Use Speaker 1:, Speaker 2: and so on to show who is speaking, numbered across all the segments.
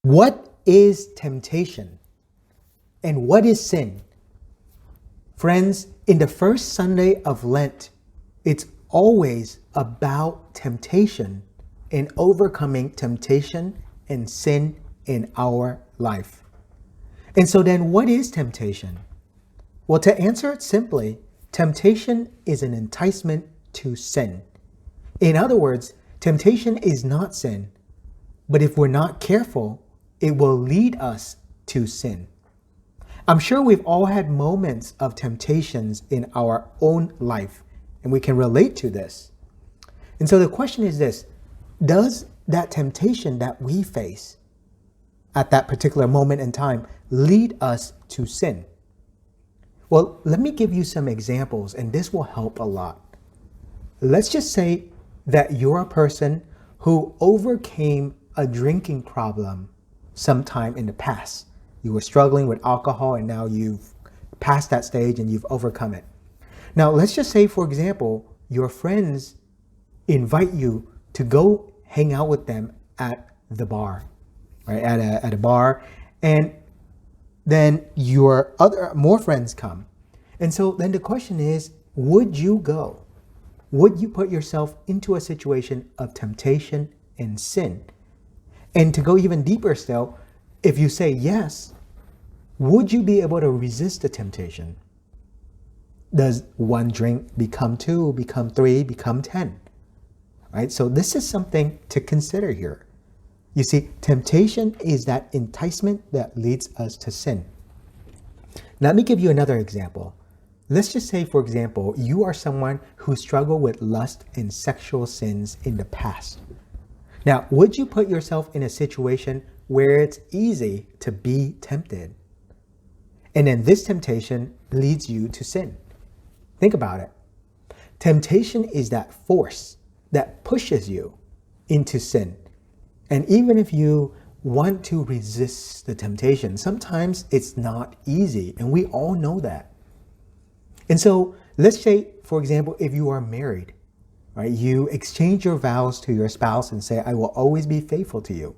Speaker 1: What is temptation? And what is sin? Friends, in the first Sunday of Lent, it's always about temptation and overcoming temptation and sin in our life. And so then what is temptation? Well, to answer it simply, temptation is an enticement to sin. In other words, temptation is not sin, but if we're not careful, it will lead us to sin. I'm sure we've all had moments of temptations in our own life, and we can relate to this. And so the question is this: does that temptation that we face at that particular moment in time lead us to sin? Well, let me give you some examples, and this will help a lot. Let's just say that you're a person who overcame a drinking problem sometime in the past. You were struggling with alcohol and now you've passed that stage and you've overcome it. Now, let's just say, for example, your friends invite you to go hang out with them at the bar, right? At a bar, and then your more friends come. And so then the question is, would you go? Would you put yourself into a situation of temptation and sin? And to go even deeper still, if you say yes, would you be able to resist the temptation? Does one drink become 2, become 3, become 10? Right? So this is something to consider here. You see, temptation is that enticement that leads us to sin. Now, let me give you another example. Let's just say, for example, you are someone who struggled with lust and sexual sins in the past. Now, would you put yourself in a situation where it's easy to be tempted? And then this temptation leads you to sin. Think about it. Temptation is that force that pushes you into sin. And even if you want to resist the temptation, sometimes it's not easy, and we all know that. And so let's say, for example, if you are married, right, you exchange your vows to your spouse and say, I will always be faithful to you.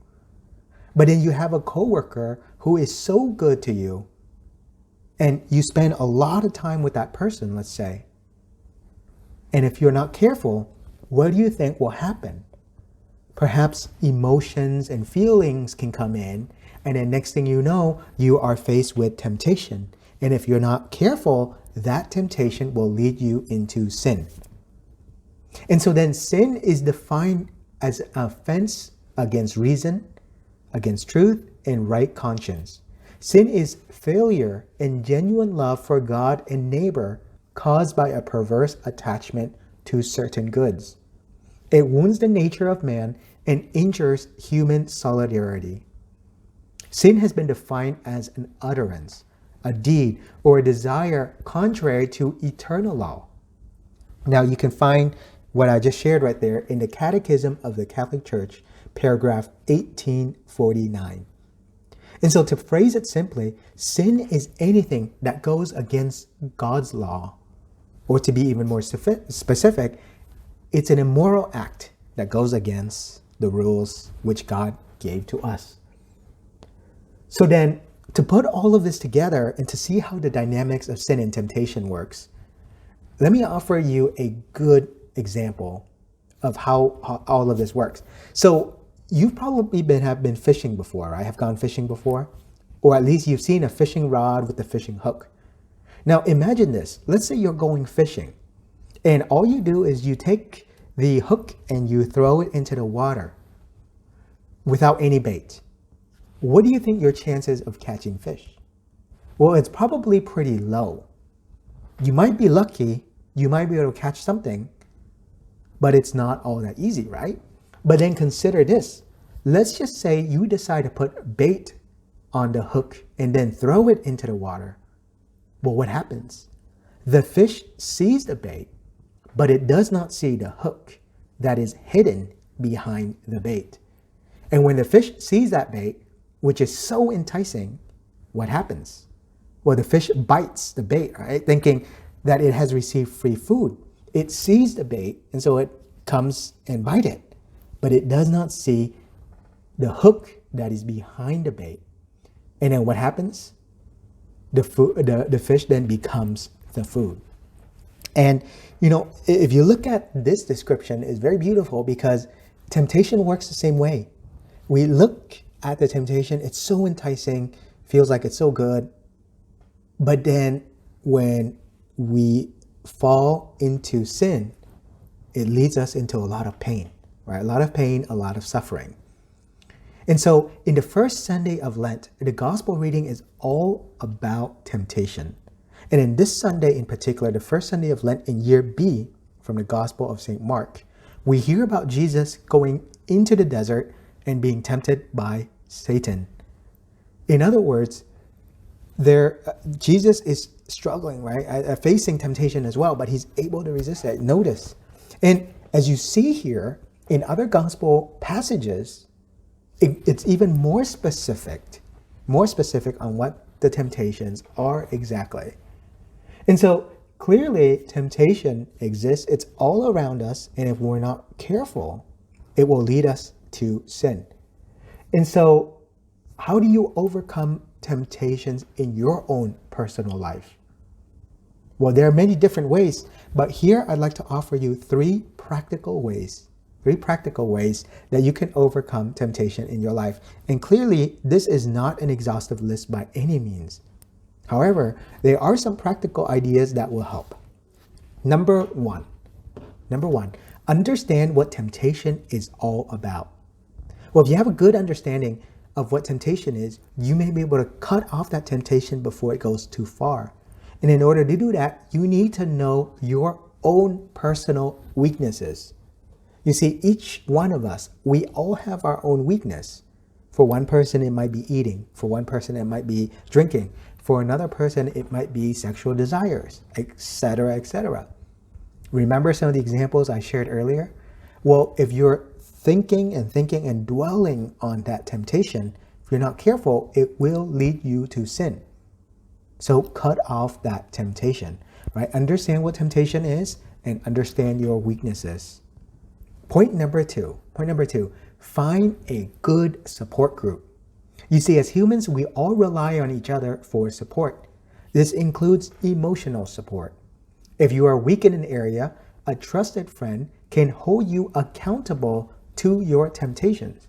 Speaker 1: But then you have a coworker who is so good to you, and you spend a lot of time with that person, let's say. And if you're not careful, what do you think will happen? Perhaps emotions and feelings can come in, and then next thing you know, you are faced with temptation. And if you're not careful, that temptation will lead you into sin. And so then sin is defined as an offense against reason, against truth, and right conscience. Sin is failure in genuine love for God and neighbor caused by a perverse attachment to certain goods. It wounds the nature of man and injures human solidarity. Sin has been defined as an utterance, a deed, or a desire contrary to eternal law. Now, you can find what I just shared right there in the Catechism of the Catholic Church, paragraph 1849. And so to phrase it simply, sin is anything that goes against God's law. Or to be even more specific, it's an immoral act that goes against the rules which God gave to us. So then, to put all of this together and to see how the dynamics of sin and temptation works, let me offer you a good example of how all of this works. So you've probably have been fishing before, right? Have gone fishing before? Or at least you've seen a fishing rod with a fishing hook. Now imagine this. Let's say you're going fishing, and all you do is you take the hook and you throw it into the water without any bait. What do you think your chances of catching fish? Well, it's probably pretty low. You might be lucky, you might be able to catch something, but it's not all that easy, right? But then consider this. Let's just say you decide to put bait on the hook and then throw it into the water. Well, what happens? The fish sees the bait, but it does not see the hook that is hidden behind the bait. And when the fish sees that bait, which is so enticing, what happens? Well, the fish bites the bait, right? Thinking that it has received free food. It sees the bait, and so it comes and bites it. But it does not see the hook that is behind the bait. And then what happens? The fish then becomes the food. And, if you look at this description, it's very beautiful because temptation works the same way. We look at the temptation, it's so enticing, feels like it's so good. But then when we fall into sin, it leads us into a lot of pain, right? A lot of pain, a lot of suffering. And so in the first Sunday of Lent, the gospel reading is all about temptation. And in this Sunday in particular, the first Sunday of Lent in year B from the Gospel of St. Mark, we hear about Jesus going into the desert and being tempted by Satan. In other words, Jesus is struggling, right? Facing temptation as well, but he's able to resist it. Notice. And as you see here in other gospel passages, it's even more specific on what the temptations are exactly. And so clearly temptation exists. It's all around us. And if we're not careful, it will lead us to sin. And so how do you overcome temptations in your own personal life? Well, there are many different ways, but here I'd like to offer you three practical ways that you can overcome temptation in your life. And clearly, this is not an exhaustive list by any means. However, there are some practical ideas that will help. Number one, understand what temptation is all about. Well, if you have a good understanding of what temptation is, you may be able to cut off that temptation before it goes too far. And in order to do that, you need to know your own personal weaknesses. You see, each one of us, we all have our own weakness. For one person, it might be eating. For one person, it might be drinking. For another person, it might be sexual desires, etc., etc. Remember some of the examples I shared earlier? Well, if you're thinking and dwelling on that temptation, if you're not careful, it will lead you to sin. So cut off that temptation, right? Understand what temptation is and understand your weaknesses. Point number two, find a good support group. You see, as humans, we all rely on each other for support. This includes emotional support. If you are weak in an area, a trusted friend can hold you accountable to your temptations.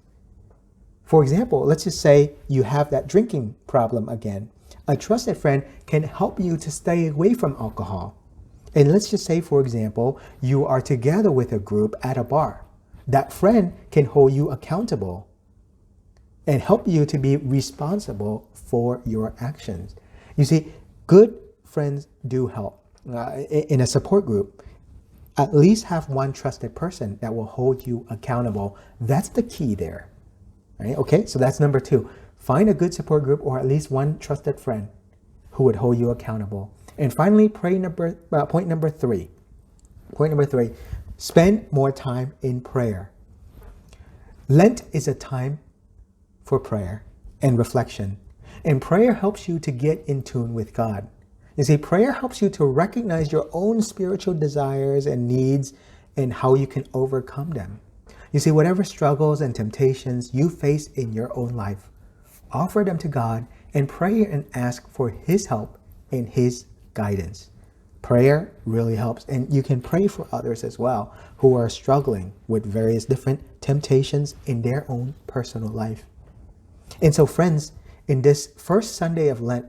Speaker 1: For example, let's just say you have that drinking problem again. A trusted friend can help you to stay away from alcohol. And let's just say, for example, you are together with a group at a bar. That friend can hold you accountable and help you to be responsible for your actions. You see, good friends do help. In a support group, at least have one trusted person that will hold you accountable. That's the key there. Right? Okay, so that's number two. Find a good support group or at least one trusted friend who would hold you accountable. And finally, point number three, spend more time in prayer. Lent is a time for prayer and reflection. And prayer helps you to get in tune with God. You see, prayer helps you to recognize your own spiritual desires and needs and how you can overcome them. You see, whatever struggles and temptations you face in your own life, offer them to God and pray and ask for His help and His guidance. Prayer really helps, and you can pray for others as well who are struggling with various different temptations in their own personal life. And so, friends, in this first Sunday of Lent,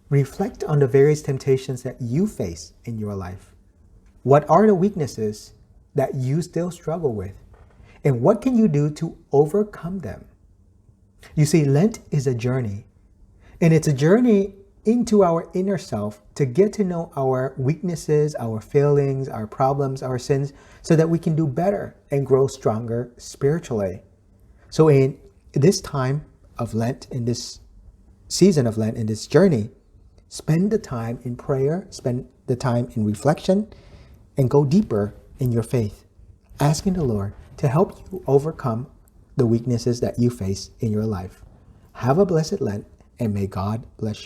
Speaker 1: reflect on the various temptations that you face in your life. What are the weaknesses that you still struggle with? And what can you do to overcome them? You see, Lent is a journey, and it's a journey into our inner self to get to know our weaknesses, our failings, our problems, our sins, so that we can do better and grow stronger spiritually. So in this time of Lent, in this season of Lent, in this journey, spend the time in prayer, spend the time in reflection, and go deeper in your faith, asking the Lord to help you overcome the weaknesses that you face in your life. Have a blessed Lent, and may God bless you.